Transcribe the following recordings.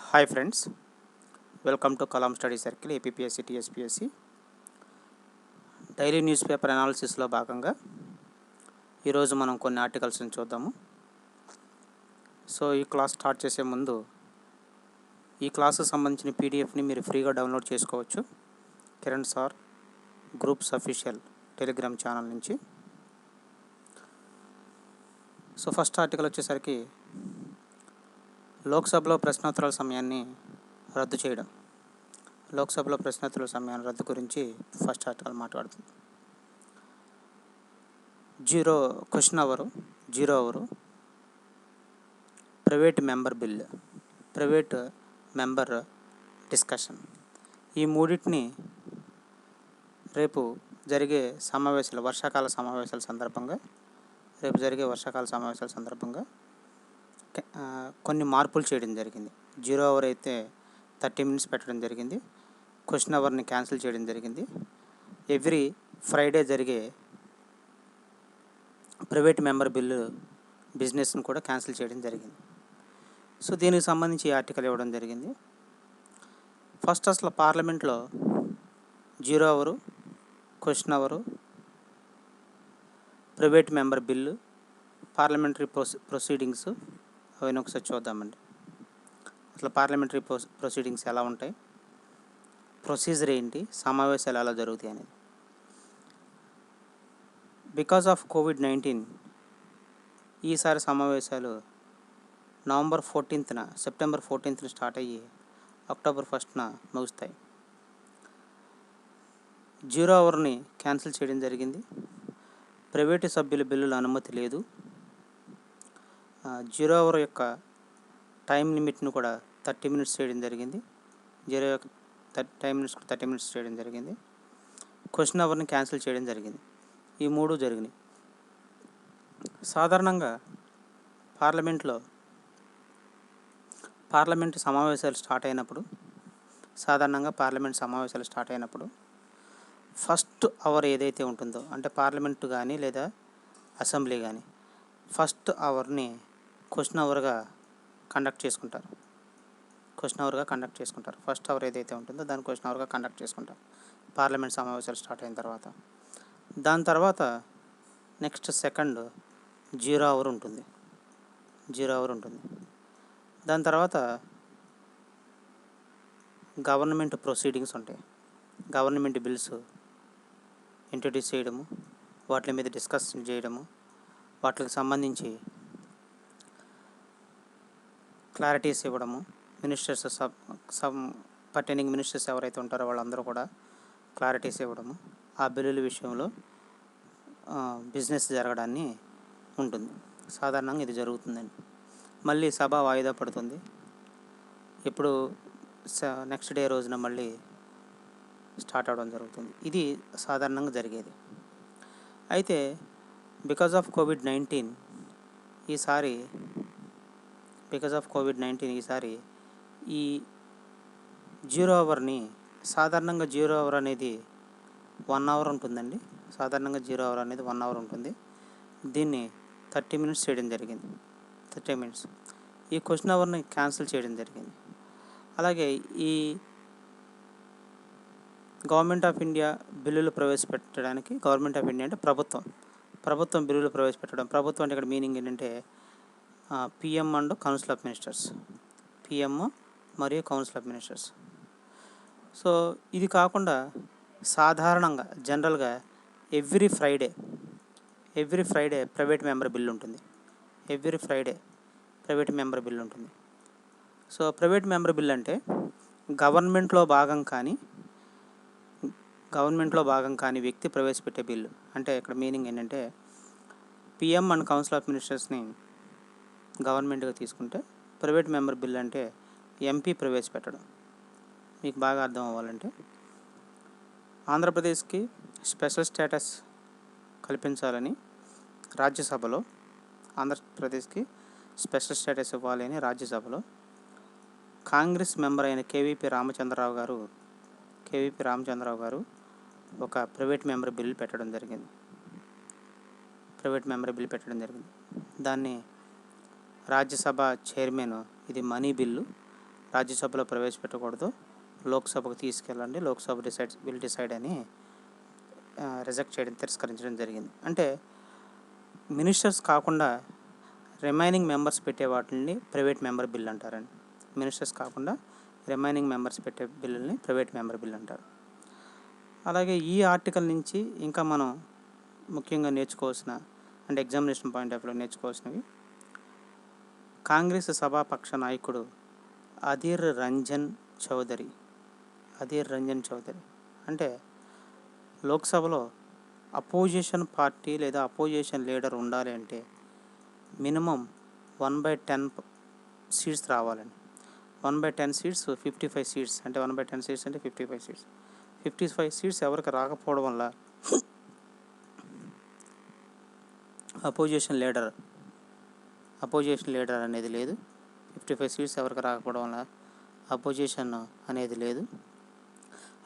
Hi friends, welcome to Kalam study circle APSC TSPSC daily news paper అనాలిసిస్లో భాగంగా ఈరోజు మనం కొన్ని ఆర్టికల్స్ని చూద్దాము. సో ఈ క్లాస్ స్టార్ట్ చేసే ముందు ఈ క్లాస్కి సంబంధించిన పీడిఎఫ్ని మీరు ఫ్రీగా డౌన్లోడ్ చేసుకోవచ్చు Kiran sir groups official Telegram channel నుంచి. సో ఫస్ట్ ఆర్టికల్ వచ్చేసరికి లోక్సభలో ప్రశ్నోత్తరాల సమయాన్ని రద్దు చేయడం. లోక్సభలో ప్రశ్నోత్తరాల సమయాన్ని రద్దు గురించి ఫస్ట్ ఆర్టికల్ మాట్లాడుతుంది. Question hour private member discussion. ఈ మూడింటిని రేపు జరిగే వర్షాకాల సమావేశాల సందర్భంగా కొన్ని మార్పులు చేయడం జరిగింది. 0 అవర్ అయితే 30 minutes పెట్టడం జరిగింది. క్వశ్చన్ అవర్ని క్యాన్సిల్ చేయడం జరిగింది. ఎవ్రీ ఫ్రైడే జరిగే ప్రైవేట్ మెంబర్ బిల్లు బిజినెస్ని కూడా క్యాన్సిల్ చేయడం జరిగింది. సో దీనికి సంబంధించి ఈ ఆర్టికల్ ఇవ్వడం జరిగింది. ఫస్ట్ అసలు పార్లమెంట్లో 0 hour, question hour, private member bill, parliamentary proceedings అవన్నీ ఒకసారి చూద్దామండి. అసలు పార్లమెంటరీ ప్రొసీడింగ్స్ ఎలా ఉంటాయి, ప్రొసీజర్ ఏంటి, సమావేశాలు ఎలా జరుగుతాయి అనేది. బికాస్ ఆఫ్ COVID-19 ఈసారి సమావేశాలు సెప్టెంబర్ 14th స్టార్ట్ అయ్యి అక్టోబర్ 1st ముగుస్తాయి. 0 అవర్ని క్యాన్సిల్ చేయడం జరిగింది. ప్రైవేటు సభ్యుల బిల్లుల అనుమతి లేదు. 0 అవర్ యొక్క టైం లిమిట్ను కూడా 30 minutes చేయడం జరిగింది. 0 యొక్క 30 minutes చేయడం జరిగింది. క్వశ్చన్ అవర్ని క్యాన్సిల్ చేయడం జరిగింది. ఈ మూడు జరిగినాయి. సాధారణంగా పార్లమెంటు సమావేశాలు స్టార్ట్ అయినప్పుడు ఫస్ట్ అవర్ ఏదైతే ఉంటుందో, అంటే పార్లమెంటు కానీ లేదా అసెంబ్లీ కానీ ఫస్ట్ అవర్ని క్వశ్చన్ అవర్గా కండక్ట్ చేసుకుంటారు. ఫస్ట్ అవర్ ఏదైతే ఉంటుందో దాన్ని క్వశ్చన్ అవర్గా కండక్ట్ చేసుకుంటారు పార్లమెంట్ సమావేశాలు స్టార్ట్ అయిన తర్వాత. దాని తర్వాత నెక్స్ట్ సెకండ్ 0 అవర్ ఉంటుంది. దాని తర్వాత గవర్నమెంట్ ప్రొసీడింగ్స్ ఉంటాయి. గవర్నమెంట్ బిల్స్ ఇంట్రడ్యూస్ చేయడము, వాటి మీద డిస్కషన్ చేయడము, వాటికి సంబంధించి క్లారిటీస్ ఇవ్వడము, పర్టైనింగ్ మినిస్టర్స్ ఎవరైతే ఉంటారో వాళ్ళందరూ కూడా క్లారిటీస్ ఇవ్వడము, ఆ బిల్లుల విషయంలో బిజినెస్ జరగడాన్ని ఉంటుంది. సాధారణంగా ఇది జరుగుతుందండి. మళ్ళీ సభ వాయిదా పడుతుంది. ఇప్పుడు నెక్స్ట్ డే రోజున మళ్ళీ స్టార్ట్ అవ్వడం జరుగుతుంది. ఇది సాధారణంగా జరిగేది. అయితే బికాజ్ ఆఫ్ COVID-19 ఈసారి ఈ 0 అవర్ని సాధారణంగా 0 అవర్ అనేది 1 అవర్ ఉంటుందండి. 1 అవర్ ఉంటుంది. దీన్ని 30 minutes చేయడం జరిగింది. 30 minutes. ఈ క్వశ్చన్ అవర్ని క్యాన్సిల్ చేయడం జరిగింది. అలాగే ఈ గవర్నమెంట్ ఆఫ్ ఇండియా బిల్లులు ప్రవేశపెట్టడానికి, గవర్నమెంట్ ఆఫ్ ఇండియా అంటే ప్రభుత్వం బిల్లులు ప్రవేశపెట్టడం. ప్రభుత్వం అంటే ఇక్కడ మీనింగ్ ఏంటంటే PM and council of ministers. PM మరియు కౌన్సిల్ ఆఫ్ మినిస్టర్స్. సో ఇది కాకుండా సాధారణంగా జనరల్గా every Friday private member bill ఉంటుంది. సో ప్రైవేట్ మెంబర్ బిల్ అంటే గవర్నమెంట్లో భాగం కాని వ్యక్తి ప్రవేశపెట్టే బిల్లు. అంటే ఇక్కడ మీనింగ్ ఏంటంటే PM అండ్ కౌన్సిల్ ఆఫ్ మినిస్టర్స్ని గవర్నమెంట్గా తీసుకుంటే, ప్రైవేట్ మెంబర్ బిల్ అంటే MP ప్రవేశపెట్టడం. మీకు బాగా అర్థం అవ్వాలంటే ఆంధ్రప్రదేశ్కి స్పెషల్ స్టేటస్ కల్పించాలని రాజ్యసభలో, ఆంధ్రప్రదేశ్కి స్పెషల్ స్టేటస్ ఇవ్వాలని రాజ్యసభలో కాంగ్రెస్ మెంబర్ అయిన కేవీపీ రామచంద్రరావు గారు ఒక ప్రైవేట్ మెంబర్ బిల్ పెట్టడం జరిగింది. దాన్ని రాజ్యసభ చైర్మన్ ఇది మనీ బిల్లు, రాజ్యసభలో ప్రవేశపెట్టకూడదు, లోక్సభకు తీసుకెళ్ళండి, లోక్సభ విల్ డిసైడ్ అని రిజెక్ట్ చేయడం, తిరస్కరించడం జరిగింది. అంటే మినిస్టర్స్ కాకుండా రిమైనింగ్ మెంబర్స్ పెట్టే వాటిని ప్రైవేట్ మెంబర్ బిల్ అంటారండి. మినిస్టర్స్ కాకుండా రిమైనింగ్ మెంబర్స్ పెట్టే బిల్లుల్ని ప్రైవేట్ మెంబర్ బిల్ అంటారు. అలాగే ఈ ఆర్టికల్ నుంచి ఇంకా మనం ముఖ్యంగా నేర్చుకోవాల్సిన, అంటే ఎగ్జామినేషన్ పాయింట్ ఆఫ్ వ్యూలో నేర్చుకోవాల్సినవి, కాంగ్రెస్ సభాపక్ష నాయకుడు అధీర్ రంజన్ చౌదరి అంటే లోక్సభలో అపోజిషన్ పార్టీ లేదా అపోజిషన్ లీడర్ ఉండాలి అంటే మినిమం 1/10 సీట్స్ రావాలండి. 1/10 సీట్స్ 55 సీట్స్, అంటే 1/10 సీట్స్ అంటే 55 సీట్స్. 55 సీట్స్ ఎవరికి రాకపోవడం వల్ల అపోజిషన్ లీడర్ అనేది లేదు. 55 సీట్స్ ఎవరికి రాకపోవడం వల్ల అపోజిషన్ అనేది లేదు,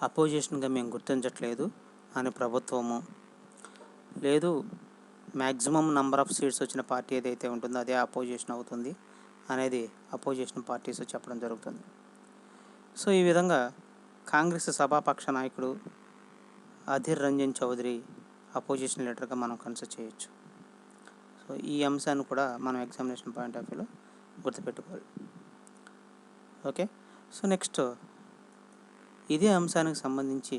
అపోజిషన్గా మేము గుర్తించట్లేదు అని ప్రభుత్వము, లేదు మ్యాక్సిమం నెంబర్ ఆఫ్ సీట్స్ వచ్చిన పార్టీ ఏదైతే ఉంటుందో అదే అపోజిషన్ అవుతుంది అనేది అపోజిషన్ పార్టీస్ చెప్పడం జరుగుతుంది. సో ఈ విధంగా కాంగ్రెస్ సభాపక్ష నాయకుడు అధీర్ రంజన్ చౌదరి అపోజిషన్ లీడర్గా మనం కన్సిడర్ చేయొచ్చు. సో ఈ అంశాన్ని కూడా మనం ఎగ్జామినేషన్ పాయింట్ ఆఫ్ వ్యూలో గుర్తుపెట్టుకోవాలి. ఓకే, సో నెక్స్ట్ ఇదే అంశానికి సంబంధించి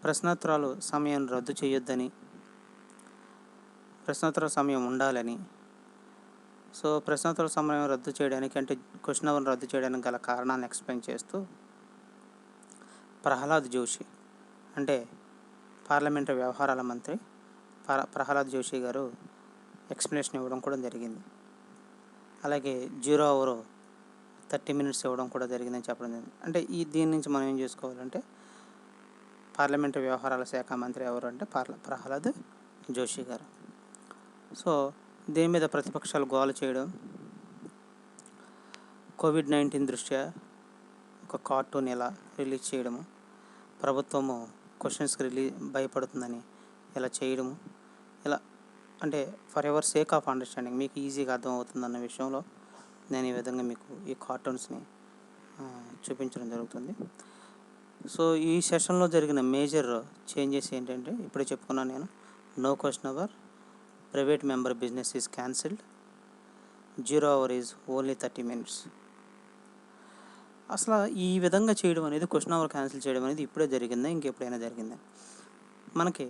ప్రశ్నోత్తరాలు సమయం రద్దు చేయొద్దని, ప్రశ్నోత్తరాల సమయం ఉండాలని, సో ప్రశ్నోత్తరాల సమయం రద్దు చేయడానికి అంటే క్వశ్చన్ అవర్ రద్దు చేయడానికి గల కారణాలను ఎక్స్ప్లెయిన్ చేస్తూ ప్రహ్లాద్ జోషి అంటే పార్లమెంటరీ వ్యవహారాల మంత్రి ప్రహ్లాద్ జోషి గారు ఎక్స్ప్లెనేషన్ ఇవ్వడం కూడా జరిగింది. అలాగే 0 అవర్ 30 మినిట్స్ ఇవ్వడం కూడా జరిగిందని చెప్పడం జరిగింది. అంటే దీని నుంచి మనం ఏం చేసుకోవాలంటే పార్లమెంటరీ వ్యవహారాల శాఖ మంత్రి ఎవరు అంటే ప్రహ్లాద్ జోషి గారు. సో దీని మీద ప్రతిపక్షాలు గోల చేయడం, కోవిడ్-19 దృష్ట్యా ఒక కార్టూన్ ఇలా రిలీజ్ చేయడము, ప్రభుత్వము క్వశ్చన్స్కి భయపడుతుందని ఇలా చేయడము, ఇలా అంటే for ever sake of understanding, మీకు ఈజీగా అర్థమవుతుందన్న విషయంలో నేను ఈ విధంగా మీకు ఈ కార్టూన్స్ని చూపించడం జరుగుతుంది. సో ఈ సెషన్లో జరిగిన మేజర్ చేంజెస్ ఏంటంటే ఇప్పుడే చెప్పుకున్నాను నేను, no question hour, private member business is cancelled, 0 hour is only 30 minutes. అసలు ఈ విధంగా చేయడం అనేది, క్వశ్చన్ అవర్ క్యాన్సిల్ చేయడం అనేది ఇప్పుడే జరిగిందా ఇంకెప్పుడైనా జరిగిందా? మనకి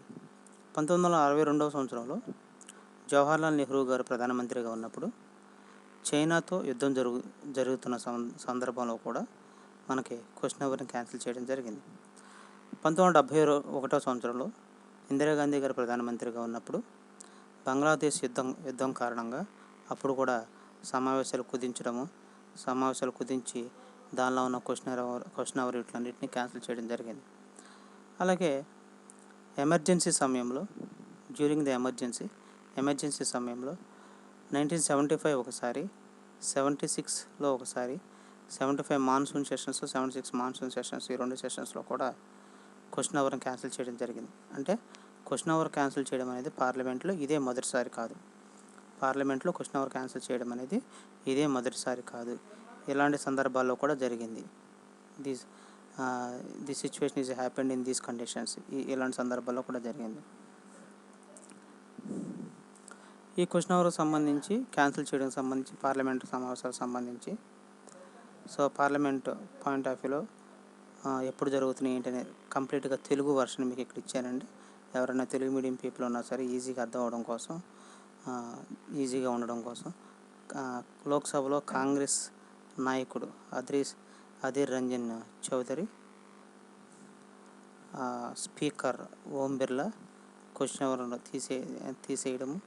1962వ సంవత్సరంలో జవహర్లాల్ నెహ్రూ గారు ప్రధానమంత్రిగా ఉన్నప్పుడు చైనాతో యుద్ధం జరుగుతున్న సందర్భంలో కూడా మనకి క్వశ్చన్ అవర్ని క్యాన్సిల్ చేయడం జరిగింది. 1971వ సంవత్సరంలో ఇందిరాగాంధీ గారు ప్రధానమంత్రిగా ఉన్నప్పుడు బంగ్లాదేశ్ యుద్ధం కారణంగా అప్పుడు కూడా సమావేశాలు కుదించి దానిలో ఉన్న క్వశ్చన్ అవర్ వీటన్నిటిని క్యాన్సిల్ చేయడం జరిగింది. అలాగే ఎమర్జెన్సీ సమయంలో, డ్యూరింగ్ ద ఎమర్జెన్సీ సమయంలో 1975 ఒకసారి, 76లో ఒకసారి, 75 మాన్సూన్ సెషన్స్, 76 మాన్సూన్ సెషన్స్, ఈ 2 సెషన్స్లో కూడా క్వశ్చన్ అవర్ని క్యాన్సిల్ చేయడం జరిగింది. అంటే క్వశ్చన్ అవర్ క్యాన్సిల్ చేయడం అనేది పార్లమెంట్లో ఇదే మొదటిసారి కాదు. పార్లమెంట్లో క్వశ్చన్ అవర్ క్యాన్సిల్ చేయడం అనేది ఇదే మొదటిసారి కాదు, ఇలాంటి సందర్భాల్లో కూడా జరిగింది. The situation is happened in these conditions, ఇలాంటి సందర్భాల్లో కూడా జరిగింది. ఈ క్వశ్చన్ అవర్కి సంబంధించి క్యాన్సిల్ చేయడానికి సంబంధించి పార్లమెంటు సమావేశాలకు సంబంధించి సో పార్లమెంట్ పాయింట్ ఆఫ్ వ్యూలో ఎప్పుడు జరుగుతున్నాయి ఏంటనే కంప్లీట్గా తెలుగు వర్షన్ మీకు ఇక్కడ ఇచ్చానండి. ఎవరైనా తెలుగు మీడియం పీపుల్ ఉన్నా సరే ఈజీగా అర్థం అవడం కోసం, ఈజీగా ఉండడం కోసం లోక్సభలో కాంగ్రెస్ నాయకుడు అధీర్ రంజన్ చౌదరి, స్పీకర్ ఓం బిర్లా క్వశ్చన్ అవర్ను తీసేయడము,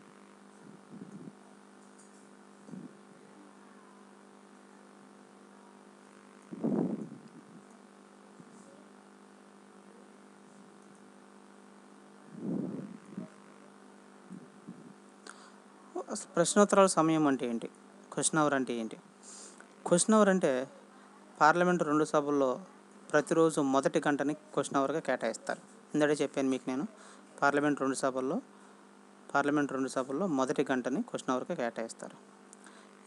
అసలు ప్రశ్నోత్తరాల సమయం అంటే ఏంటి, క్వశ్చన్ అవర్ అంటే ఏంటి? క్వశ్చన్ అవర్ అంటే పార్లమెంటు 2 సభల్లో ప్రతిరోజు మొదటి గంటని క్వశ్చన్ అవర్గా కేటాయిస్తారు. ఇందాకే చెప్పాను మీకు నేను, పార్లమెంట్ 2 సభల్లో మొదటి గంటని క్వశ్చన్ అవర్గా కేటాయిస్తారు.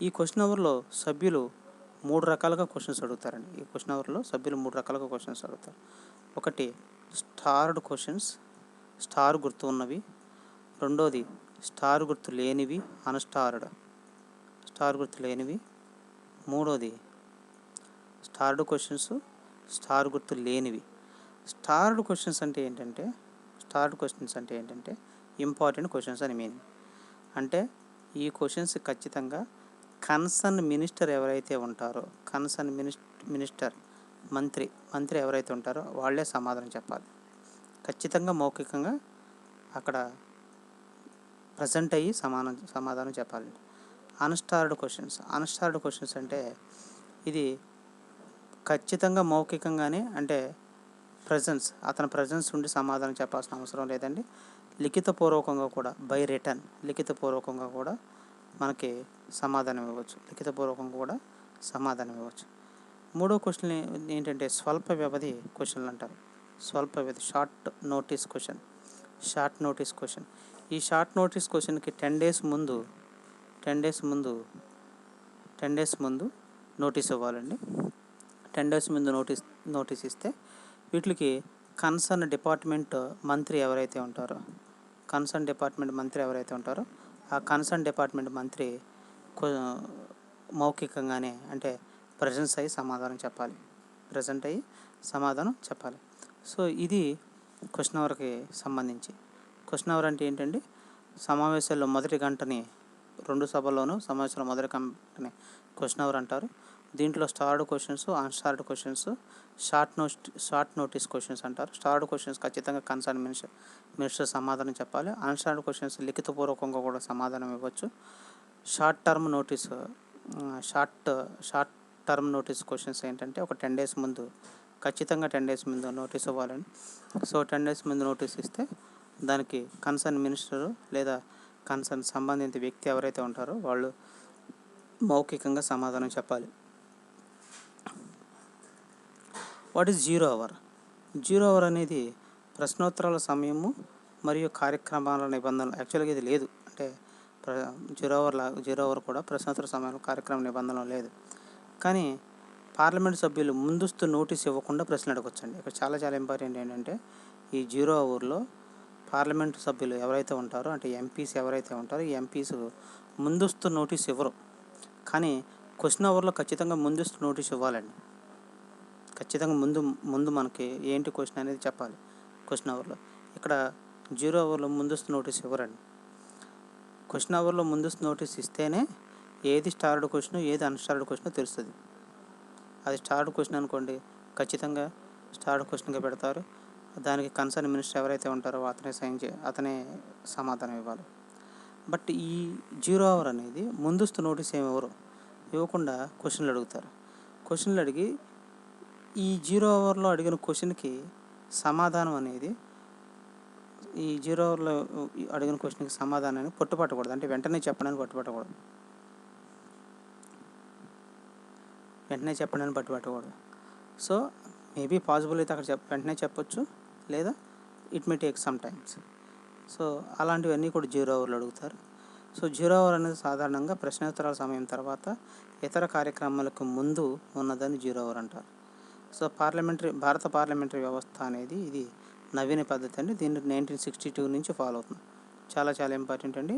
ఈ క్వశ్చన్ అవర్లో సభ్యులు మూడు రకాలుగా క్వశ్చన్స్ అడుగుతారండి. ఈ క్వశ్చన్ అవర్లో సభ్యులు మూడు రకాలుగా క్వశ్చన్స్ అడుగుతారు. ఒకటి స్టార్డ్ క్వశ్చన్స్, స్టార్ గుర్తు ఉన్నవి. రెండోది స్టార్ గుర్తు లేనివి, అన్స్టార్డ్, స్టార్ గుర్తు లేనివి. మూడోది స్టార్డ్ క్వశ్చన్స్, స్టార్ గుర్తు లేనివి. స్టార్డ్ క్వశ్చన్స్ అంటే ఏంటంటే ఇంపార్టెంట్ క్వశ్చన్స్ అని మీనింగ్. అంటే ఈ క్వశ్చన్స్ ఖచ్చితంగా కన్సర్న్ మినిస్టర్ ఎవరైతే ఉంటారో, కన్సర్న్ మినిస్టర్ మంత్రి ఎవరైతే ఉంటారో వాళ్ళే సమాధానం చెప్పాలి. ఖచ్చితంగా మౌఖికంగా అక్కడ ప్రజెంట్ అయ్యి సమాధానం చెప్పాలి. అన్స్టార్డ్ క్వశ్చన్స్ అంటే ఇది ఖచ్చితంగా మౌఖికంగానే, అంటే అతని ప్రజెన్స్ ఉండి సమాధానం చెప్పాల్సిన అవసరం లేదండి. లిఖితపూర్వకంగా కూడా, బై రిటర్న్ లిఖితపూర్వకంగా కూడా మనకి సమాధానం ఇవ్వచ్చు. మూడో క్వశ్చన్ ఏంటంటే స్వల్ప వ్యవధి క్వశ్చన్లు అంటారు. Short notice question. ఈ షార్ట్ నోటీస్ క్వశ్చన్కి 10 డేస్ ముందు నోటీస్ ఇవ్వాలండి. 10 డేస్ ముందు నోటీస్ ఇస్తే వీటికి కన్సర్న్ డిపార్ట్మెంట్ మంత్రి ఎవరైతే ఉంటారో ఆ కన్సర్న్ డిపార్ట్మెంట్ మంత్రి మౌఖికంగానే, అంటే ప్రజెంట్ అయ్యి సమాధానం చెప్పాలి. సో ఇది క్వశ్చన్ అవర్కి సంబంధించి. క్వశ్చన్ అవర్ అంటే ఏంటండి, సమావేశాల్లో మొదటి గంటని, రెండు సభల్లోనూ సమావేశాల మొదటి గంటని క్వశ్చన్ అవర్ అంటారు. దీంట్లో starved questions, unstarred questions, short notice questions అంటారు. స్టార్డ్ క్వశ్చన్స్ ఖచ్చితంగా కన్సర్న్ మినిస్టర్ సమాధానం చెప్పాలి. అన్స్టార్డ్ క్వశ్చన్స్ లిఖితపూర్వకంగా కూడా సమాధానం ఇవ్వచ్చు. షార్ట్ టర్మ్ నోటీస్ క్వశ్చన్స్ ఏంటంటే ఒక 10 డేస్ ముందు, ఖచ్చితంగా 10 డేస్ ముందు నోటీస్ ఇవ్వాలని. సో 10 డేస్ ముందు నోటీస్ ఇస్తే దానికి కన్సర్న్ మినిస్టరు లేదా కన్సర్న్ సంబంధిత వ్యక్తి ఎవరైతే ఉంటారో వాళ్ళు మౌఖికంగా సమాధానం చెప్పాలి. వాట్ ఈజ్ జీరో అవర్ అనేది ప్రశ్నోత్తరాల సమయము మరియు కార్యక్రమాల నిబంధనలు. యాక్చువల్గా ఇది లేదు, అంటే జీరో అవర్ కూడా ప్రశ్నోత్తర సమయంలో కార్యక్రమ నిబంధనలు లేదు. కానీ పార్లమెంట్ సభ్యులు ముందస్తు నోటీస్ ఇవ్వకుండా ప్రశ్నలు అడగొచ్చండి. ఇక్కడ చాలా ఇంపార్టెంట్ ఏంటంటే ఈ జీరో అవర్లో పార్లమెంట్ సభ్యులు ఎవరైతే ఉంటారో, అంటే ఎంపీస్ ఎవరైతే ఉంటారో, ఈ ఎంపీస్ ముందస్తు నోటీస్ ఇవ్వరు. కానీ క్వశ్చన్ అవర్లో ఖచ్చితంగా ముందస్తు నోటీస్ ఇవ్వాలండి. ఖచ్చితంగా ముందు మనకి ఏంటి క్వశ్చన్ అనేది చెప్పాలి క్వశ్చన్ అవర్లో. ఇక్కడ జీరో అవర్లో ముందస్తు నోటీస్ ఇవ్వరండి. క్వశ్చన్ అవర్లో ముందస్తు నోటీస్ ఇస్తేనే ఏది స్టార్డ్ క్వశ్చన్, ఏది అన్స్టార్డ్ క్వశ్చన్ తెలుస్తుంది. అది స్టార్డ్ క్వశ్చన్ అనుకోండి, ఖచ్చితంగా స్టార్డ్ క్వశ్చన్గా పెడతారు. దానికి కన్సర్న్ మినిస్టర్ ఎవరైతే ఉంటారో అతనే సమాధానం ఇవ్వాలి. బట్ ఈ జీరో అవర్ అనేది ముందస్తు నోటీస్ ఇవ్వకుండా క్వశ్చన్లు అడుగుతారు. క్వశ్చన్లు అడిగి ఈ జీరో అవర్లో అడిగిన క్వశ్చన్కి సమాధానం అనేది, ఈ జీరో అవర్లో అడిగిన క్వశ్చన్కి సమాధానాన్ని పట్టుపట్టకూడదు. అంటే వెంటనే చెప్పడానికి పట్టుపట్టకూడదు. సో మేబీ పాసిబుల్ అయితే అక్కడ వెంటనే చెప్పొచ్చు, లేదా it may take some times. So అలాంటివన్నీ కూడా జీరో అవర్లు అడుగుతారు. సో జీరో అవర్ అనేది సాధారణంగా ప్రశ్నోత్తరాల సమయం తర్వాత ఇతర కార్యక్రమాలకు ముందు ఉన్నదాన్ని జీరో అవర్ అంటారు. సో భారత పార్లమెంటరీ వ్యవస్థ అనేది ఇది నవీన పద్ధతి అండి. దీన్ని 1962 నుంచి ఫాలో అవుతుంది. చాలా ఇంపార్టెంట్ అండి.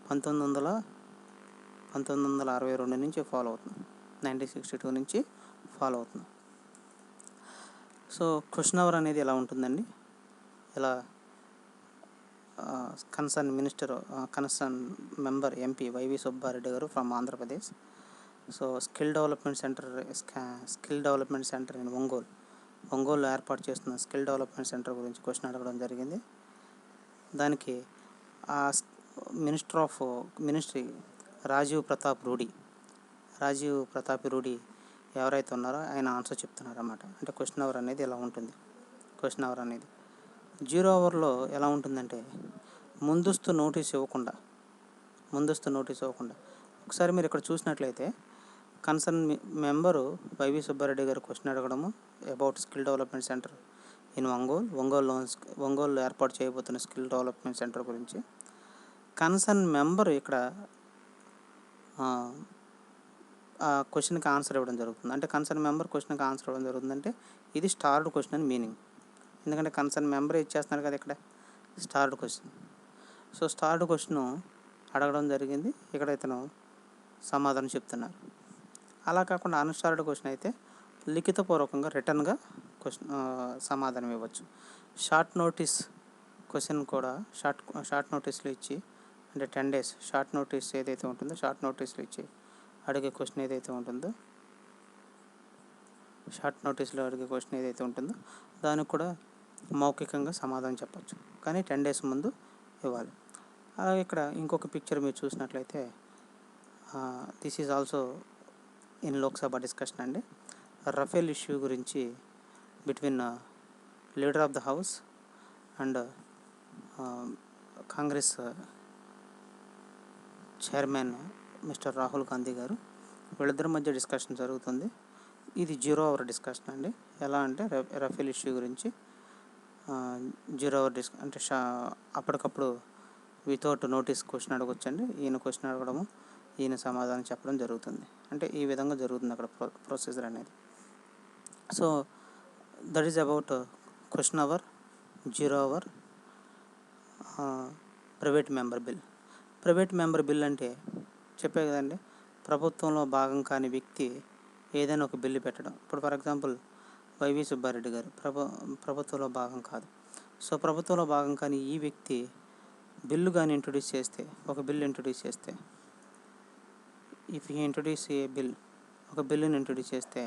1962 నుంచి ఫాలో అవుతుంది. 1962 నుంచి ఫాలో అవుతుంది. సో క్వశ్చన్ అవర్ అనేది ఎలా ఉంటుందండి, ఇలా concern member MP YV Subbareddy గారు from Andhra Pradesh. So skill development centre in Ongole ఏర్పాటు చేస్తున్న స్కిల్ డెవలప్మెంట్ సెంటర్ గురించి క్వశ్చన్ అడగడం జరిగింది. దానికి ఆ మినిస్ట్రీ రాజీవ్ ప్రతాప్ రూడి ఎవరైతే ఉన్నారో ఆయన ఆన్సర్ చెప్తున్నారన్నమాట. అంటే క్వశ్చన్ అవర్ అనేది ఎలా ఉంటుంది. క్వశ్చన్ అవర్ అనేది జీరో అవర్లో ఎలా ఉంటుందంటే ముందస్తు నోటీస్ ఇవ్వకుండా ఒకసారి మీరు ఇక్కడ చూసినట్లయితే కన్సర్న్ మెంబరు వైవి సుబ్బారెడ్డి గారు క్వశ్చన్ అడగడము about skill development centre in ఒంగోలులో ఏర్పాటు చేయబోతున్న స్కిల్ డెవలప్మెంట్ సెంటర్ గురించి. కన్సర్న్ మెంబర్ ఇక్కడ క్వశ్చన్కి ఆన్సర్ ఇవ్వడం జరుగుతుంది. అంటే కన్సర్న్ మెంబర్ క్వశ్చన్కి ఆన్సర్ ఇవ్వడం జరుగుతుందంటే ఇది స్టార్డ్ క్వశ్చన్ అని మీనింగ్. ఎందుకంటే కన్సర్న్ మెంబర్ ఇచ్చేస్తున్నారు కదా ఇక్కడ starved question. So starved question అడగడం జరిగింది, ఇక్కడ ఇతను సమాధానం చెప్తున్నారు. అలా కాకుండా అన్స్టార్డ్ క్వశ్చన్ అయితే లిఖితపూర్వకంగా రిటర్న్గా క్వశ్చన్ సమాధానం ఇవ్వచ్చు. షార్ట్ నోటీస్ క్వశ్చన్ కూడా షార్ట్ నోటీస్లో ఇచ్చి, అంటే 10 days షార్ట్ నోటీస్ ఏదైతే ఉంటుందో షార్ట్ నోటీస్లో ఇచ్చి అడిగే క్వశ్చన్ ఏదైతే ఉంటుందో దానికి కూడా మౌఖికంగా సమాధానం చెప్పచ్చు, కానీ 10 days ముందు ఇవ్వాలి. అలాగే ఇక్కడ ఇంకొక పిక్చర్ మీరు చూసినట్లయితే this is also in Lok Sabha discussion అండి. రఫేల్ ఇష్యూ గురించి between leader of the house and Congress chairman mister Rahul Gandhi గారు, వీళ్ళిద్దరి మధ్య డిస్కషన్ జరుగుతుంది. ఇది 0 hour డిస్కషన్ అండి. ఎలా అంటే రఫేల్ ఇష్యూ గురించి 0 hour అంటే అప్పటికప్పుడు వితౌట్ నోటీస్ క్వశ్చన్ అడగొచ్చండి. ఈయన క్వశ్చన్ అడగడము, ఈయన సమాధానం చెప్పడం జరుగుతుంది. అంటే ఈ విధంగా జరుగుతుంది అక్కడ ప్రొసీజర్ అనేది. So that is about question hour, 0 hour, private member bill అంటే చెప్పే కదండి, ప్రభుత్వంలో భాగం కాని వ్యక్తి ఏదైనా ఒక బిల్లు పెట్టడం. ఇప్పుడు ఫర్ ఎగ్జాంపుల్ వైవి సుబ్బారెడ్డి గారు ప్రభుత్వంలో భాగం కాదు. సో ప్రభుత్వంలో భాగం కానీ ఈ వ్యక్తి బిల్లు కానీ ఒక బిల్లు ఇంట్రొడ్యూస్ చేస్తే, if he introduce A bill, ఒక బిల్లుని ఇంట్రొడ్యూస్ చేస్తే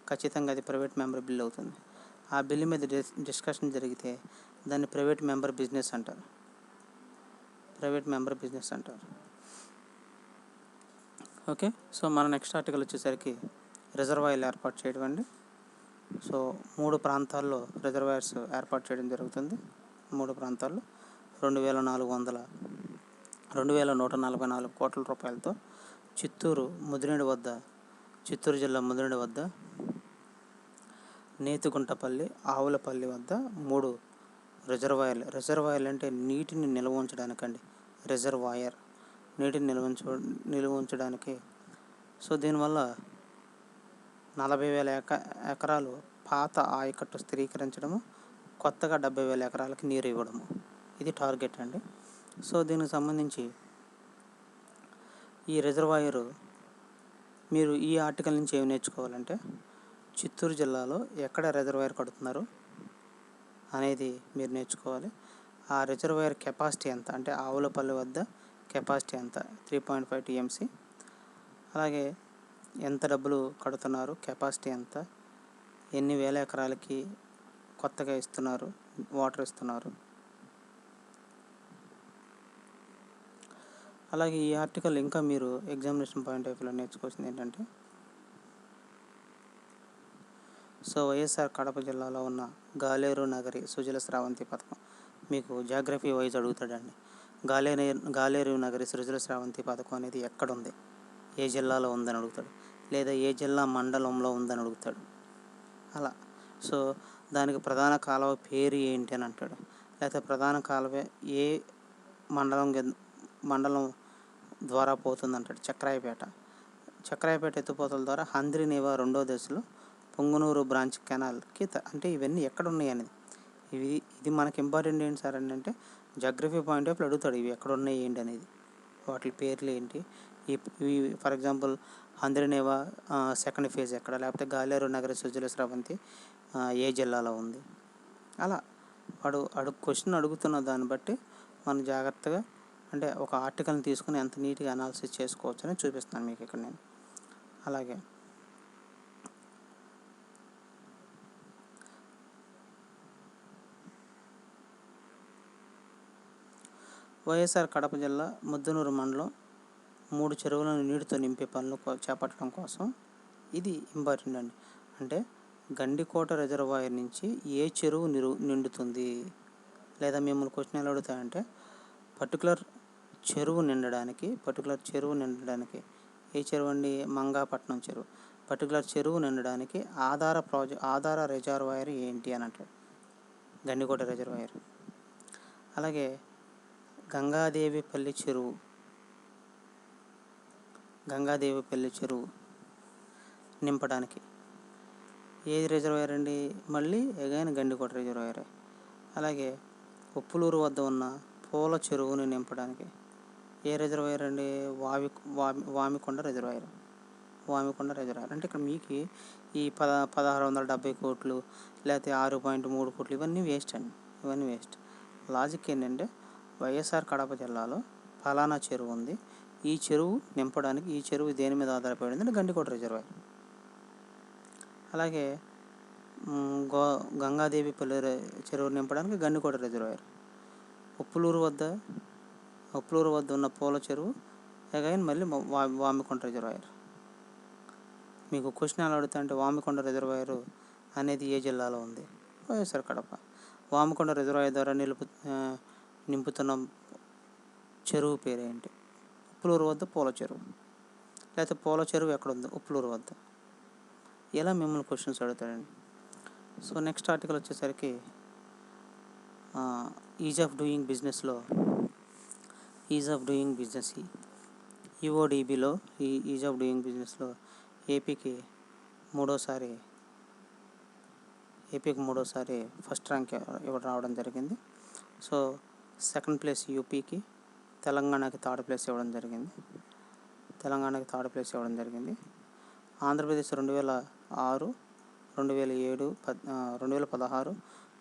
ఖచ్చితంగా అది ప్రైవేట్ మెంబర్ బిల్ అవుతుంది. ఆ బిల్లు మీద డిస్కషన్ జరిగితే దాన్ని ప్రైవేట్ మెంబర్ బిజినెస్ అంటారు. ఓకే. సో మన నెక్స్ట్ ఆర్టికల్ వచ్చేసరికి రిజర్వాయర్లు ఏర్పాటు చేయడం అండి. సో 3 ప్రాంతాల్లో రిజర్వాయర్స్ ఏర్పాటు చేయడం జరుగుతుంది. 3 ప్రాంతాల్లో 2,144 కోట్ల రూపాయలతో చిత్తూరు జిల్లా ముదినేడు వద్ద, నేతిగుంటపల్లి, ఆవులపల్లి వద్ద 3 రిజర్వాయర్లు అంటే నీటిని నిల్వ ఉంచడానికండి. నీటిని నిల్వ ఉంచడానికి. సో దీనివల్ల 40,000 ఎకరాలు పాత ఆయకట్టు స్థిరీకరించడము, కొత్తగా 70,000 ఎకరాలకి నీరు ఇవ్వడము, ఇది టార్గెట్ అండి. సో దీనికి సంబంధించి ఈ రిజర్వాయరు మీరు ఈ ఆర్టికల్ నుంచి ఏమి నేర్చుకోవాలంటే, చిత్తూరు జిల్లాలో ఎక్కడ రిజర్వాయర్ కడుతున్నారు అనేది మీరు నేర్చుకోవాలి. ఆ రిజర్వాయర్ కెపాసిటీ ఎంత, అంటే ఆవులపల్లి వద్ద కెపాసిటీ ఎంత, 3.5 TMC. అలాగే ఎంత డబ్బులు కడుతున్నారు, కెపాసిటీ ఎంత, ఎన్ని వేల ఎకరాలకి కొత్తగా వాటర్ ఇస్తున్నారు. అలాగే ఈ ఆర్టికల్ ఇంకా మీరు ఎగ్జామినేషన్ పాయింట్ ఆఫ్ వ్యూలో నేర్చుకోవాల్సింది ఏంటంటే, సో వైఎస్ఆర్ కడప జిల్లాలో ఉన్న గాలేరు నగరి సుజల స్రవంతి పథకం మీకు జాగ్రఫీ వైజ్ అడుగుతాడండి. గాలేరు నగరి సుజల స్రవంతి పథకం అనేది ఎక్కడుంది, ఏ జిల్లాలో ఉందని అడుగుతాడు, లేదా ఏ జిల్లా మండలంలో ఉందని అడుగుతాడు. అలా సో దానికి ప్రధాన కాలువ పేరు ఏంటి అని అంటాడు, లేకపోతే ప్రధాన కాలువ ఏ మండలం ద్వారా పోతుందంటాడు. చక్రాయపేట ఎత్తిపోతల ద్వారా హంద్రీనేవా 2వ దశలో పొంగునూరు బ్రాంచ్ కెనాల్కి అంటే ఇవన్నీ ఎక్కడ ఉన్నాయి అనేది. ఇది మనకి ఇంపార్టెంట్ ఏంటి సార్ అని అంటే, జాగ్రఫీ పాయింట్ ఆఫ్ వ్యూ అడుగుతాడు ఇవి ఎక్కడ ఉన్నాయి ఏంటి అనేది, వాటి పేర్లు ఏంటి. ఇవి for example Handri-Neeva second phase ఎక్కడ, లేకపోతే గాలేరు నగరి సుజల స్రవంతి ఏ జిల్లాలో ఉంది. అలా వాడు క్వశ్చన్ అడుగుతున్న దాన్ని బట్టి మనం జాగ్రత్తగా, అంటే ఒక ఆర్టికల్ని తీసుకుని ఎంత నీట్గా అనాలిసిస్ చేసుకోవచ్చు అని చూపిస్తాను మీకు ఇక్కడ నేను. అలాగే వైఎస్ఆర్ కడప జిల్లా ముద్దనూరు మండలం 3 చెరువులను నీటితో నింపే పనులు చేపట్టడం కోసం ఇది ఇంపార్టెంట్ అండి. అంటే గండికోట రిజర్వాయర్ నుంచి ఏ చెరువు నిండుతుంది, లేదా మిమ్మల్ని క్వశ్చన్ ఎలా అడుగుతాయంటే, పర్టికులర్ చెరువు నిండడానికి ఏ చెరువు అండి, మంగాపట్నం చెరువు. పర్టికులర్ చెరువు నిండడానికి ఆధార రిజర్వాయర్ ఏంటి అని అంటాడు, గండికోట రిజర్వాయర్. అలాగే గంగాదేవిపల్లి చెరువు నింపడానికి. ఏది రిజర్వాయర్ అండి? మళ్ళీ అగైన్ గండికోట రిజర్వాయరే. అలాగే ఉప్పులూరు వద్ద ఉన్న పూల చెరువుని నింపడానికి ఏ రిజర్వాయర్ అండి? వామికొండ రిజర్వాయర్. వామికొండ రిజర్వాయర్. అంటే ఇక్కడ మీకు ఈ 1670 కోట్లు లేకపోతే 6.3 కోట్లు ఇవన్నీ వేస్ట్ అండి. ఇవన్నీ వేస్ట్. లాజిక్ ఏంటంటే వైఎస్ఆర్ కడప జిల్లాలో ఫలానా చెరువు ఉంది, ఈ చెరువు నింపడానికి ఈ చెరువు దేని మీద ఆధారపడింది అంటే గండికోట రిజర్వాయర్. అలాగే గంగాదేవి పల్లి చెరువు నింపడానికి గండికోట రిజర్వాయర్. ఉప్పులూరు వద్ద ఉన్న పూల చెరువు అగైన్ మళ్ళీ వామికొండ రిజర్వాయర్. మీకు క్వశ్చన్ ఎలా అడుగుతా అంటే వామికొండ రిజర్వాయర్ అనేది ఏ జిల్లాలో ఉంది? వైఎస్ఆర్ కడప. వామికొండ రిజర్వాయర్ ద్వారా నింపుతున్న చెరువు పేరేంటి? ఉప్పులూరు వద్ద పూల చెరువు. లేకపోతే పూల చెరువు ఎక్కడ ఉంది? ఉప్పులూరు వద్ద. ఇలా మిమ్మల్ని క్వశ్చన్స్ అడుగుతాడండి. సో నెక్స్ట్ ఆర్టికల్ వచ్చేసరికి ఈజ్ ఆఫ్ డూయింగ్ బిజినెస్లో ఈఓడిబిలో ఈజ్ ఆఫ్ డూయింగ్ బిజినెస్లో ఏపీకి మూడోసారి ఫస్ట్ ర్యాంక్ రావడం జరిగింది. సో సెకండ్ ప్లేస్ యూపీకి, తెలంగాణకి థర్డ్ ప్లేస్ ఇవ్వడం జరిగింది. ఆంధ్రప్రదేశ్ 2006, 2007, 2016,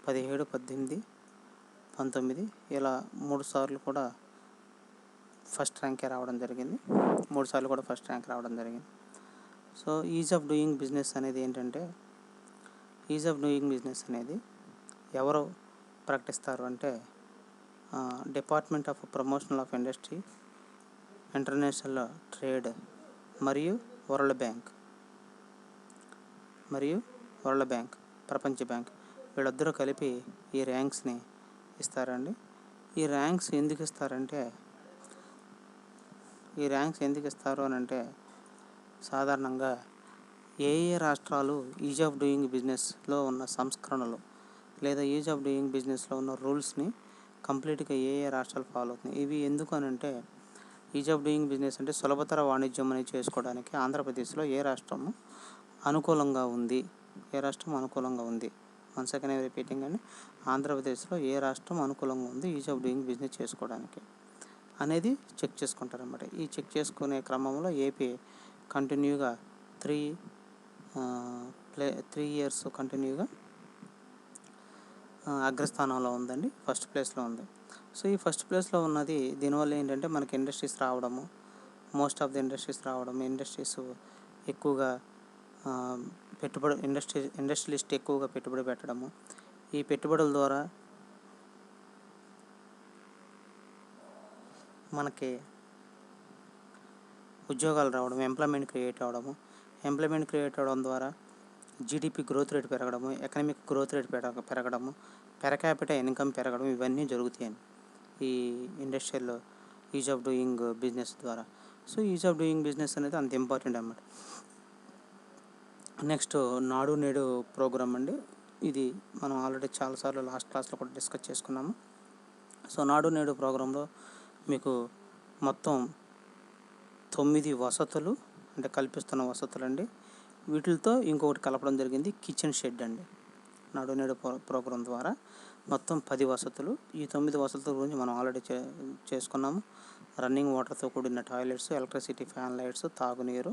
17, 18, 19 ఇలా 3 సార్లు కూడా ఫస్ట్ ర్యాంకే రావడం జరిగింది. 3 సార్లు కూడా ఫస్ట్ ర్యాంక్ రావడం జరిగింది. So ease of doing business అనేది ఏంటంటే ఎవరు ప్రకటిస్తారు అంటే department of promotion of industry, international trade మరియు వరల్డ్ బ్యాంక్, ప్రపంచ బ్యాంక్ వీళ్ళిద్దరూ కలిపి ఈ ర్యాంక్స్ని ఇస్తారండి. ఈ ర్యాంక్స్ ఎందుకు ఇస్తారు అని అంటే సాధారణంగా ఏ రాష్ట్రాలు ఈజ్ ఆఫ్ డూయింగ్ బిజినెస్లో ఉన్న సంస్కరణలు లేదా ఈజ్ ఆఫ్ డూయింగ్ బిజినెస్లో ఉన్న రూల్స్ని కంప్లీట్గా ఏ రాష్ట్రాలు ఫాలో అవుతున్నాయి. ఇవి ఎందుకు అని అంటే ఈజ్ ఆఫ్ డూయింగ్ బిజినెస్ అంటే సులభతర వాణిజ్యం అనేది చేసుకోవడానికి ఆంధ్రప్రదేశ్లో ఏ రాష్ట్రం అనుకూలంగా ఉంది? వన్స్ అగైన్ రిపీటింగ్ అండి. ఆంధ్రప్రదేశ్లో ఏ రాష్ట్రం అనుకూలంగా ఉంది ఈజ్ ఆఫ్ డూయింగ్ బిజినెస్ చేసుకోవడానికి అనేది చెక్ చేసుకుంటారన్నమాట. ఈ చెక్ చేసుకునే క్రమంలో ఏపీ కంటిన్యూగా 3 ఇయర్స్ కంటిన్యూగా అగ్రస్థానంలో ఉందండి. ఫస్ట్ ప్లేస్లో ఉంది. సో ఈ ఫస్ట్ ప్లేస్లో ఉన్నది దీనివల్ల ఏంటంటే మనకి ఇండస్ట్రీస్ రావడము, ఇండస్ట్రీస్ ఎక్కువగా ఇండస్ట్రియలిస్ట్ ఎక్కువగా పెట్టుబడి పెట్టడము, ఈ పెట్టుబడుల ద్వారా మనకి ఉద్యోగాలు రావడం, ఎంప్లాయ్మెంట్ క్రియేట్ అవ్వడం ద్వారా జీడిపి గ్రోత్ రేట్ పెరగడము, ఎకనామిక్ గ్రోత్ రేట్ పెరగడము, పెర్ క్యాపిటల్ ఇన్కమ్ పెరగడం ఇవన్నీ జరుగుతాయండి ఈ industrial ease of doing business ద్వారా. So ease of doing business అనేది అంత ఇంపార్టెంట్ అన్నమాట. నెక్స్ట్ నాడు నేడు ప్రోగ్రామ్ అండి. ఇది మనం ఆల్రెడీ చాలాసార్లు లాస్ట్ క్లాస్లో కూడా డిస్కస్ చేసుకున్నాము. సో నాడు నేడు ప్రోగ్రాంలో మీకు మొత్తం 9 వసతులు అంటే కల్పిస్తున్న వసతులండి. వీటితో ఇంకొకటి కలపడం జరిగింది, కిచెన్ షెడ్ అండి. నాడు నేడు ప్రోగ్రాం ద్వారా మొత్తం 10 వసతులు. ఈ 9 వసతుల గురించి మనం ఆల్రెడీ చేసుకున్నాము. రన్నింగ్ వాటర్తో కూడిన టాయిలెట్స్, ఎలక్ట్రిసిటీ, ఫ్యాన్ లైట్స్, తాగునీరు,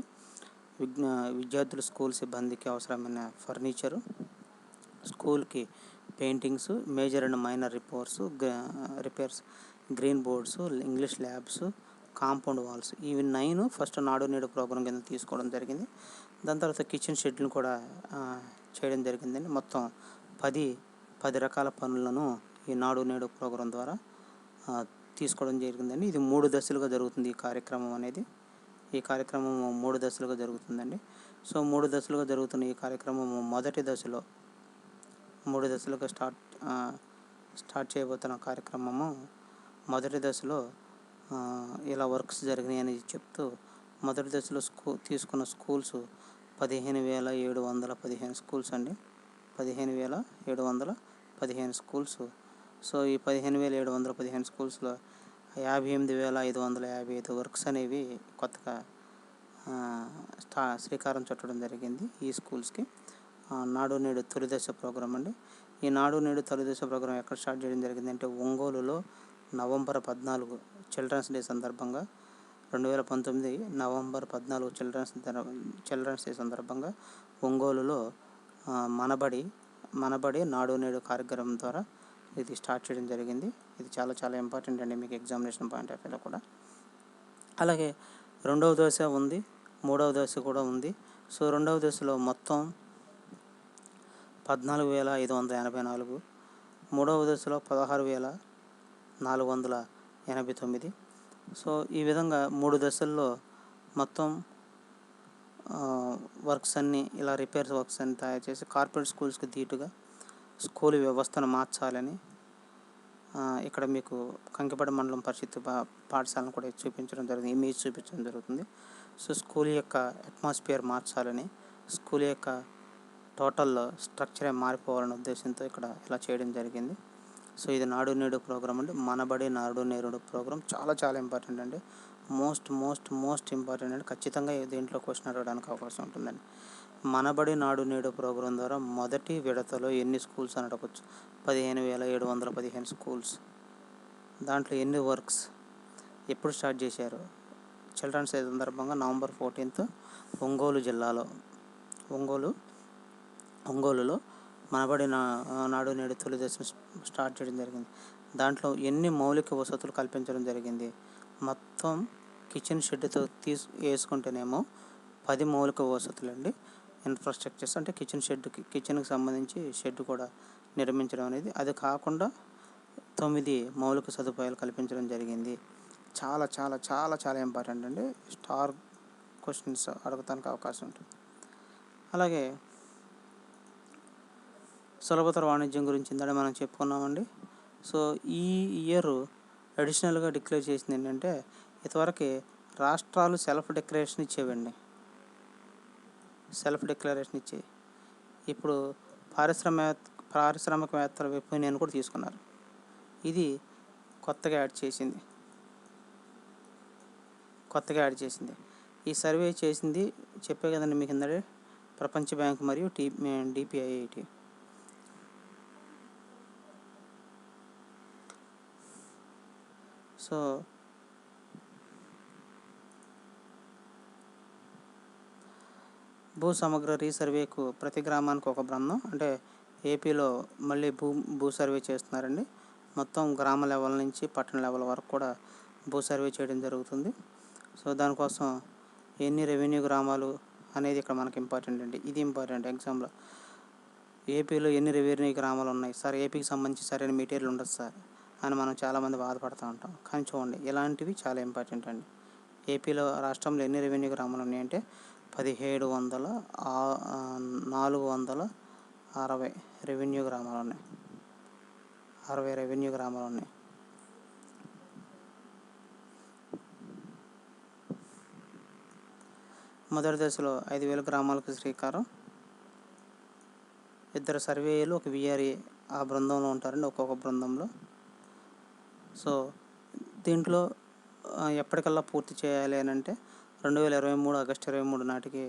విద్యార్థులు స్కూల్ సిబ్బందికి అవసరమైన ఫర్నిచరు, స్కూల్కి paintings, major and minor repairs, green boards, English labs, compound walls ఇవి 9 ఫస్ట్ నాడు నేడు ప్రోగ్రాం కింద తీసుకోవడం జరిగింది. దాని తర్వాత కిచెన్ షెడ్ని కూడా చేయడం జరిగిందండి. మొత్తం 10 రకాల పనులను ఈ నాడు నేడు ప్రోగ్రాం ద్వారా తీసుకోవడం జరిగిందండి. ఇది 3 దశలుగా జరుగుతుంది ఈ కార్యక్రమం అనేది. ఈ కార్యక్రమం 3 దశలుగా జరుగుతుందండి. సో 3 దశలుగా జరుగుతున్న ఈ కార్యక్రమం మొదటి దశలో 3 దశలుగా స్టార్ట్ చేయబోతున్న కార్యక్రమము మొదటి దశలో ఇలా వర్క్స్ జరిగినాయి అని చెప్తూ మొదటి దశలో తీసుకున్న స్కూల్స్ 15,715 స్కూల్స్ అండి. 15,715 స్కూల్స్. సో ఈ 15,715 స్కూల్స్లో 58,555 వర్క్స్ అనేవి కొత్తగా శ్రీకారం చుట్టడం జరిగింది ఈ స్కూల్స్కి. నాడు నేడు తొలిదశ ప్రోగ్రాం అండి. ఈ నాడు నేడు తొలిదశ ప్రోగ్రాం ఎక్కడ స్టార్ట్ చేయడం జరిగిందంటే ఒంగోలులో నవంబర్ 14 చిల్డ్రన్స్ డే సందర్భంగా 2019 నవంబర్ 14 చిల్డ్రన్స్ డే సందర్భంగా ఒంగోలులో మనబడి నాడు నేడు కార్యక్రమం ద్వారా ఇది స్టార్ట్ చేయడం జరిగింది. ఇది చాలా చాలా ఇంపార్టెంట్ అండి మీకు ఎగ్జామినేషన్ పాయింట్ ఆఫ్ వ్యూలో కూడా. అలాగే రెండవ దశ ఉంది, మూడవ దశ కూడా ఉంది. సో రెండవ దశలో మొత్తం 14,584, మూడవ దశలో 16,489. సో ఈ విధంగా 3 దశల్లో మొత్తం వర్క్స్ అన్నీ ఇలా రిపేర్స్ వర్క్స్ అన్ని తయారు చేసి కార్పొరేట్ స్కూల్స్కి ధీటుగా స్కూల్ వ్యవస్థను మార్చాలని ఇక్కడ మీకు కంకిపాడు మండలం పరిషత్ పాఠశాలను కూడా చూపించడం జరుగుతుంది, ఇమేజ్ చూపించడం జరుగుతుంది. సో స్కూల్ యొక్క అట్మాస్ఫియర్ మార్చాలని, స్కూల్ యొక్క టోటల్ స్ట్రక్చరే మారిపోవాలనే ఉద్దేశంతో ఇక్కడ ఇలా చేయడం జరిగింది. సో ఇది నాడు నేడు ప్రోగ్రామ్ అండి. మనబడి నాడు నేడు ప్రోగ్రామ్ చాలా చాలా ఇంపార్టెంట్ అండి. మోస్ట్ ఇంపార్టెంట్ అండి. ఖచ్చితంగా దీంట్లో క్వశ్చన్ అడగడానికి అవకాశం ఉంటుందండి. మనబడి నాడు నేడు ప్రోగ్రాం ద్వారా మొదటి విడతలో ఎన్ని స్కూల్స్ అని అడగవచ్చు? 15,715 స్కూల్స్. దాంట్లో ఎన్ని వర్క్స్ ఎప్పుడు స్టార్ట్ చేశారు? చిల్డ్రన్స్ డే సందర్భంగా నవంబర్ 14 ఒంగోలులో మనబడి నాడు నేడు తొలి దశ స్టార్ట్ చేయడం జరిగింది. దాంట్లో ఎన్ని మౌలిక వసతులు కల్పించడం జరిగింది? మొత్తం కిచెన్ షెడ్తో వేసుకుంటేనేమో 10 మౌలిక వసతులు అండి. ఇన్ఫ్రాస్ట్రక్చర్స్ అంటే కిచెన్కి సంబంధించి షెడ్ కూడా నిర్మించడం అనేది, అది కాకుండా 9 మౌలిక సదుపాయాలు కల్పించడం జరిగింది. చాలా చాలా చాలా చాలా ఇంపార్టెంట్ అండి. స్టార్ క్వశ్చన్స్ అడగటానికి అవకాశం ఉంటుంది. అలాగే సులభతర వాణిజ్యం గురించి ఇందాక మనం చెప్పుకున్నామండి. సో ఈ ఇయర్ అడిషనల్గా డిక్లేర్ చేసింది ఏంటంటే, ఇంతవరకు రాష్ట్రాలు సెల్ఫ్ డిక్లరేషన్ ఇచ్చేవి. ఇప్పుడు పారిశ్రామికవేత్తల ఒపీనియన్ కూడా తీసుకున్నారు. ఇది కొత్తగా యాడ్ చేసింది. ఈ సర్వే చేసింది చెప్పే కదండి మీకు కిందడే, ప్రపంచ బ్యాంక్ మరియు DPIIT. సో భూ సమగ్ర రీసర్వేకు ప్రతి గ్రామానికి ఒక బృందం, అంటే ఏపీలో మళ్ళీ భూ సర్వే చేస్తున్నారండి. మొత్తం గ్రామ లెవెల్ నుంచి పట్టణ లెవెల్ వరకు కూడా భూ సర్వే చేయడం జరుగుతుంది. సో దానికోసం ఎన్ని రెవెన్యూ గ్రామాలు అనేది ఇక్కడ మనకి ఇంపార్టెంట్ అండి. ఇది ఇంపార్టెంట్ ఎగ్జామ్లో. ఏపీలో ఎన్ని రెవెన్యూ గ్రామాలు ఉన్నాయి సార్, ఏపీకి సంబంధించి సరైన మెటీరియల్ ఉండదు సార్ అని మనం చాలామంది బాధపడుతూ ఉంటాం. కానీ చూడండి, ఇలాంటివి చాలా ఇంపార్టెంట్ అండి. ఏపీలో రాష్ట్రంలో ఎన్ని రెవెన్యూ గ్రామాలు ఉన్నాయంటే 460 రెవెన్యూ గ్రామాలు ఉన్నాయి. 60 రెవెన్యూ గ్రామాలు ఉన్నాయి. మొదటి దశలో 5,000 గ్రామాలకు శ్రీకారం. 2 సర్వేలు, ఒక VRA ఆ బృందంలో ఉంటారండి, ఒక్కొక్క బృందంలో. సో దీంట్లో ఎప్పటికల్లా పూర్తి చేయాలి అని అంటే 2023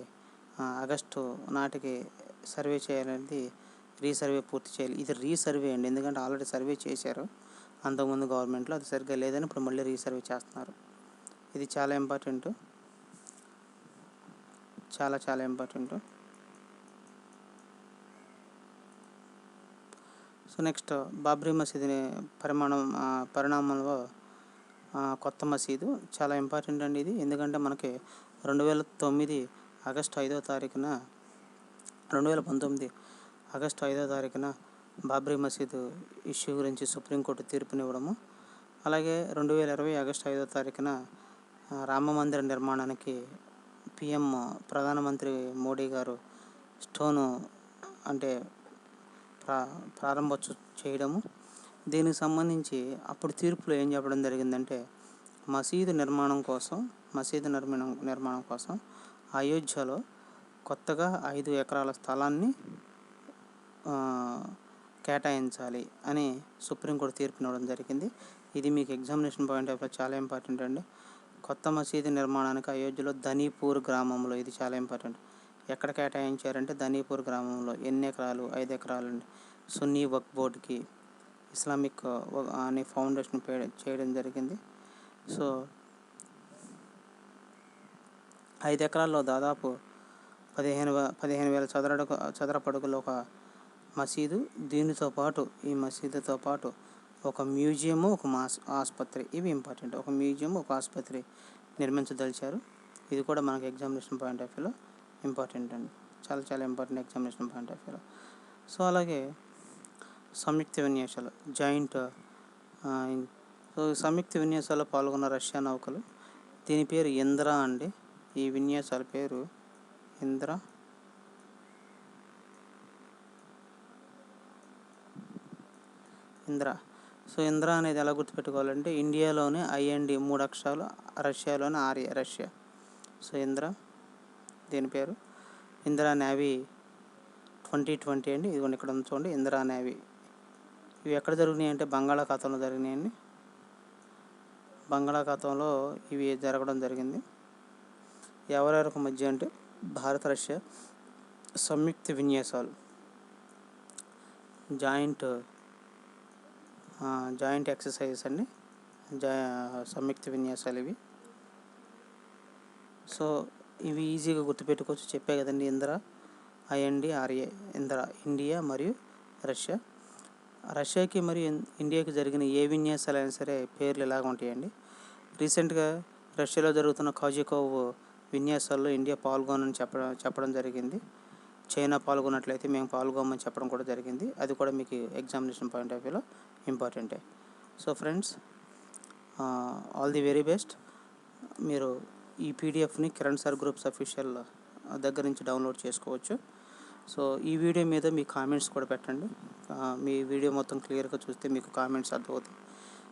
ఆగస్టు నాటికి సర్వే చేయాలనేది, రీసర్వే పూర్తి చేయాలి. ఇది రీసర్వే అండి, ఎందుకంటే ఆల్రెడీ సర్వే చేశారు అంతకుముందు గవర్నమెంట్లో, అది సరిగ్గా లేదని ఇప్పుడు మళ్ళీ రీసర్వే చేస్తున్నారు. ఇది చాలా ఇంపార్టెంట్, చాలా చాలా ఇంపార్టెంట్. సో నెక్స్ట్ బాబ్రీ మసీదు పరిణామంలో కొత్త మసీదు చాలా ఇంపార్టెంట్ అండి ఇది. ఎందుకంటే మనకి 2019 ఆగస్టు 5వ తారీఖున బాబ్రీ మసీదు ఇష్యూ గురించి సుప్రీంకోర్టు తీర్పునివ్వడము, అలాగే 2020 ఆగస్టు 5వ తారీఖున రామ మందిర నిర్మాణానికి ప్రధానమంత్రి మోడీ గారు స్టోను అంటే ప్రారంభోత్సవం చేయడము. దీనికి సంబంధించి అప్పుడు తీర్పులో ఏం చెప్పడం జరిగిందంటే, మసీదు నిర్మాణం కోసం అయోధ్యలో కొత్తగా 5 ఎకరాల స్థలాన్ని కేటాయించాలి అని సుప్రీంకోర్టు తీర్పునివ్వడం జరిగింది. ఇది మీకు ఎగ్జామినేషన్ పాయింట్ ఆఫ్ వ్యూ చాలా ఇంపార్టెంట్ అండి. కొత్త మసీదు నిర్మాణానికి అయోధ్యలో ధనీపూర్ గ్రామంలో, ఇది చాలా ఇంపార్టెంట్, ఎక్కడ కేటాయించారంటే ధనీపూర్ గ్రామంలో. ఎన్ని ఎకరాలు? 5 ఎకరాలు అండి. సున్నీ వక్ఫ్ బోర్డుకి ఇస్లామిక్ అనే ఫౌండేషన్ చేయడం జరిగింది. సో 5 ఎకరాల్లో దాదాపు 15,000 చదరపు అడుగుల ఒక మసీదు, దీనితో పాటు ఈ మసీదుతో పాటు ఒక మ్యూజియము, ఒక ఆసుపత్రి, ఇవి ఇంపార్టెంట్. ఒక మ్యూజియం, ఒక ఆసుపత్రి నిర్మించదలిచారు. ఇది కూడా మనకి ఎగ్జామినేషన్ పాయింట్ ఆఫ్ వ్యూలో ఇంపార్టెంట్ అండి, చాలా చాలా ఇంపార్టెంట్ ఎగ్జామినేషన్ పాయింట్ ఆఫ్ వ్యూలో. సో అలాగే సంయుక్త విన్యాసాలు, జాయింట్ సంయుక్త విన్యాసాల్లో పాల్గొన్న రష్యా నౌకలు, దీని పేరు ఇంద్ర అండి. ఈ విన్యాసాల పేరు ఇంద్ర. సో ఇంద్ర అనేది ఎలా గుర్తుపెట్టుకోవాలంటే, ఇండియాలోనే IND 3 అక్షరాలు, రష్యాలోనే RA, రష్యా. సో ఇంద్ర, దీని పేరు ఇందిరా నేవీ 2020 అండి. ఇదిగోండి ఇక్కడ ఉంది చూడండి, ఇందిరా నేవీ. ఇవి ఎక్కడ జరిగినాయి అంటే బంగాళాఖాతంలో జరిగినాయండి. బంగాళాఖాతంలో ఇవి జరగడం జరిగింది. ఎవరెవరికి మధ్య అంటే భారత రష్యా సంయుక్త విన్యాసాలు, జాయింట్ ఎక్సర్సైజెస్ అండి, సంయుక్త విన్యాసాలు ఇవి. సో ఇవి ఈజీగా గుర్తుపెట్టుకోవచ్చు, చెప్పే కదండి. Indira, IND RA, Indira, India మరియు రష్యా. రష్యాకి మరియు ఇండియాకి జరిగిన ఏ విన్యాసాలు అయినా సరే పేర్లు ఇలాగ ఉంటాయండి. రీసెంట్గా రష్యాలో జరుగుతున్న కాజికోవ్ విన్యాసాల్లో ఇండియా పాల్గొనని చెప్పడం జరిగింది. చైనా పాల్గొన్నట్లయితే మేము పాల్గొమని చెప్పడం కూడా జరిగింది. అది కూడా మీకు ఎగ్జామినేషన్ పాయింట్ ఆఫ్ వ్యూలో ఇంపార్టెంటే. So friends, all the very best. మీరు ఈ PDFని కిరణ్ సార్ గ్రూప్స్ అఫీషియల్ దగ్గర నుంచి డౌన్లోడ్ చేసుకోవచ్చు. సో ఈ వీడియో మీద మీ కామెంట్స్ కూడా పెట్టండి. మీ వీడియో మొత్తం క్లియర్గా చూస్తే మీకు కామెంట్స్ అర్థమవుతాయి.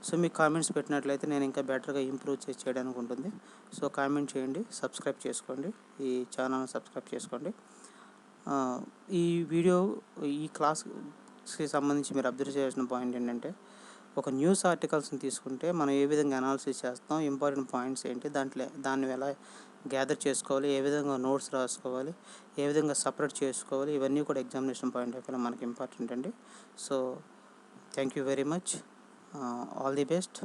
సో మీకు కామెంట్స్ పెట్టినట్లయితే నేను ఇంకా బెటర్గా ఇంప్రూవ్ చేయడానికి ఉంటుంది. సో కామెంట్ చేయండి, సబ్స్క్రైబ్ చేసుకోండి, ఈ ఛానల్ని సబ్స్క్రైబ్ చేసుకోండి. ఈ క్లాస్కి సంబంధించి మీరు అబ్జర్వ్ చేయాల్సిన పాయింట్ ఏంటంటే, ఒక న్యూస్ ఆర్టికల్స్ని తీసుకుంటే మనం ఏ విధంగా అనాలిసిస్ చేస్తాం, ఇంపార్టెంట్ పాయింట్స్ ఏంటి, దాన్ని ఎలా గ్యాదర్ చేసుకోవాలి, ఏ విధంగా నోట్స్ రాసుకోవాలి, ఏ విధంగా సపరేట్ చేసుకోవాలి, ఇవన్నీ కూడా ఎగ్జామినేషన్ పాయింట్ ఆఫ్ వ్యూలో మనకి ఇంపార్టెంట్ అండి. So thank you very much. All the best.